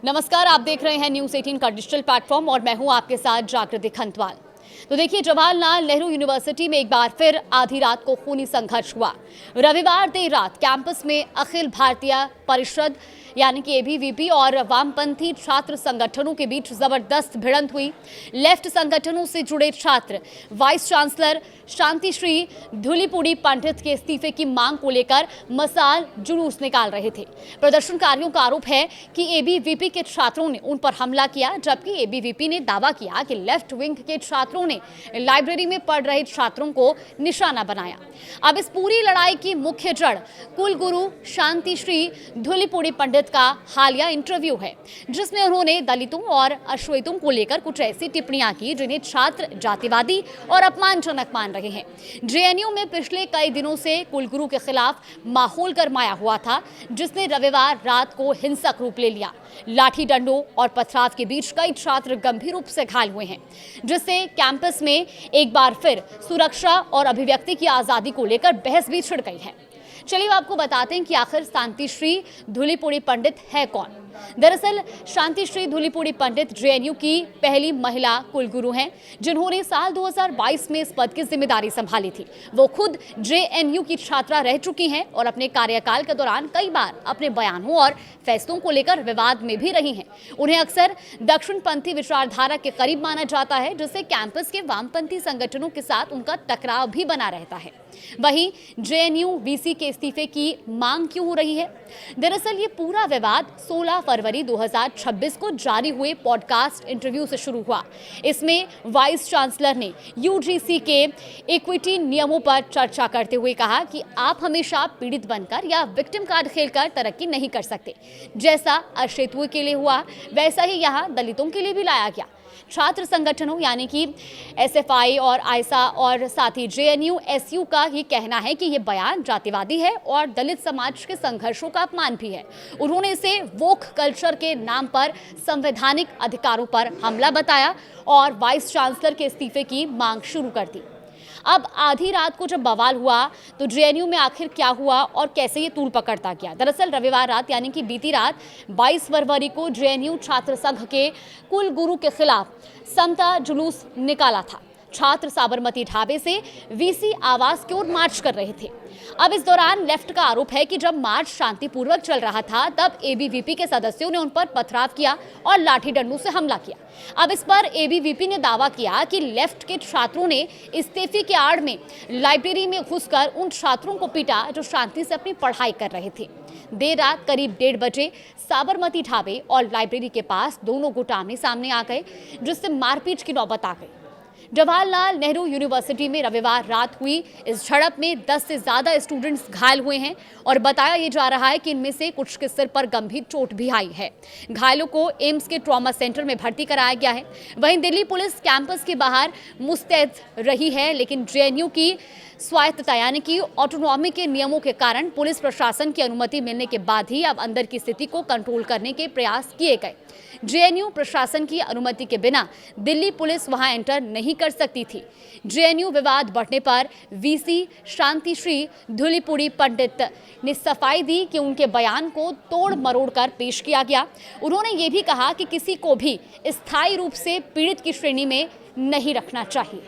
नमस्कार, आप देख रहे हैं न्यूज़ 18 का डिजिटल प्लेटफॉर्म और मैं हूं आपके साथ जागृति खंतवाल। तो देखिए, जवाहरलाल नेहरू यूनिवर्सिटी में एक बार फिर आधी रात को खूनी संघर्ष हुआ। रविवार देर रात कैंपस में अखिल भारतीय परिषद यानी कि एबीवीपी और वामपंथी छात्र संगठनों के बीच जबरदस्त भिड़ंत हुई। लेफ्ट संगठनों से जुड़े छात्र वाइस चांसलर शांतिश्री धूलिपुड़ी पंडित के इस्तीफे की मांग को लेकर मसाल जुलूस निकाल रहे थे। प्रदर्शनकारियों का आरोप है कि एबीवीपी के छात्रों ने उन पर हमला किया, जबकि एबीवीपी ने दावा किया कि लेफ्ट विंग के छात्रों ने लाइब्रेरी में पढ़ रहे छात्रों को निशाना बनाया। अब इस पूरी लड़ाई की मुख्य जड़ कुलगुरु शांतिश्री धूलिपुड़ी पंडित का हालिया इंटरव्यू है, जिसमें उन्होंने दलितों और अश्वेतों को लेकर कुछ ऐसी टिप्पणियां की जिन्हें छात्र जातिवादी और अपमानजनक मान रहे हैं। जेएनयू में पिछले कई दिनों से कुलगुरु के खिलाफ माहौल गरमाया हुआ था, जिसने रविवार रात को हिंसक रूप ले लिया। लाठी डंडों और पथराव के बीच कई छात्र गंभीर रूप से घायल हुए हैं, जिससे कैंपस में एक बार फिर सुरक्षा और अभिव्यक्ति की आजादी को लेकर बहस भी छिड़ गई है। चलिए आपको बताते हैं कि आखिर शांतिश्री धूलिपुड़ी पंडित है कौन। दरअसल शांतिश्री धूलिपुड़ी पंडित जेएनयू की पहली महिला कुलगुरु हैं, जिन्होंने साल 2022 में इस पद की जिम्मेदारी संभाली थी। वो खुद जेएनयू की छात्रा रह चुकी हैं और अपने कार्यकाल के दौरान कई बार अपने बयानों और फैसलों को लेकर विवाद में भी रही हैं। उन्हें अक्सर दक्षिणपंथी विचारधारा के करीब माना जाता है, जिससे कैंपस के वामपंथी संगठनों के साथ उनका टकराव भी बना रहता है। वहीं जेएनयू वीसी के इस्तीफे की मांग क्यों हो रही है? दरअसल ये पूरा विवाद 16 फरवरी 2026 को जारी हुए पॉडकास्ट इंटरव्यू से शुरू हुआ। इसमें वाइस चांसलर ने यूजीसी के इक्विटी नियमों पर चर्चा करते हुए कहा कि आप हमेशा पीड़ित बनकर या विक्टिम कार्ड खेलकर तरक्की नहीं कर सकते। जैसा अशेतुए के लिए हुआ, वैसा ही यहाँ दलितों के लिए भी लाया गया। छात्र संगठनों यानी कि एसएफआई और आयसा और साथ ही जेएनयू एसयू का ये कहना है कि ये बयान जातिवादी है और दलित समाज के संघर्षों का अपमान भी है। उन्होंने इसे वोक कल्चर के नाम पर संवैधानिक अधिकारों पर हमला बताया और वाइस चांसलर के इस्तीफे की मांग शुरू कर दी। अब आधी रात को जब बवाल हुआ तो जेएनयू में आखिर क्या हुआ और कैसे ये तूल पकड़ता गया? दरअसल रविवार रात यानी कि बीती रात 22 फरवरी को जेएनयू छात्र संघ के कुलगुरु के खिलाफ समता जुलूस निकाला था। छात्र साबरमती ढाबे से वीसी आवास की ओर मार्च कर रहे थे। अब इस दौरान लेफ्ट का आरोप है कि जब मार्च शांतिपूर्वक चल रहा था, तब एबीवीपी के सदस्यों ने उन पर पथराव किया और लाठी डंडों से हमला किया। अब इस पर एबीवीपी ने दावा किया कि लेफ्ट के छात्रों ने इस्तीफे के आड़ में लाइब्रेरी में घुसकर उन छात्रों को पीटा जो शांति से अपनी पढ़ाई कर रहे थे। देर रात करीब 1:30 बजे साबरमती ढाबे और लाइब्रेरी के पास दोनों गुट आमने सामने आ गए, जिससे मारपीट की नौबत आ गई। जवाहरलाल नेहरू यूनिवर्सिटी में रविवार रात हुई इस झड़प में 10 से ज्यादा स्टूडेंट्स घायल हुए हैं और बताया ये जा रहा है कि इनमें से कुछ के सिर पर गंभीर चोट भी आई है। घायलों को एम्स के ट्रॉमा सेंटर में भर्ती कराया गया है। वहीं दिल्ली पुलिस कैंपस के बाहर मुस्तैद रही है, लेकिन जेएनयू की स्वायत्तता यानी कि ऑटोनॉमी के नियमों के कारण पुलिस प्रशासन की अनुमति मिलने के बाद ही अब अंदर की स्थिति को कंट्रोल करने के प्रयास किए गए। जेएनयू प्रशासन की अनुमति के बिना दिल्ली पुलिस वहां एंटर नहीं कर सकती थी। जेएनयू विवाद बढ़ने पर वीसी शांतिश्री धूलिपुड़ी पंडित ने सफाई दी कि उनके बयान को तोड़ मरोड़ कर पेश किया गया। उन्होंने ये भी कहा कि किसी को भी स्थायी रूप से पीड़ित की श्रेणी में नहीं रखना चाहिए।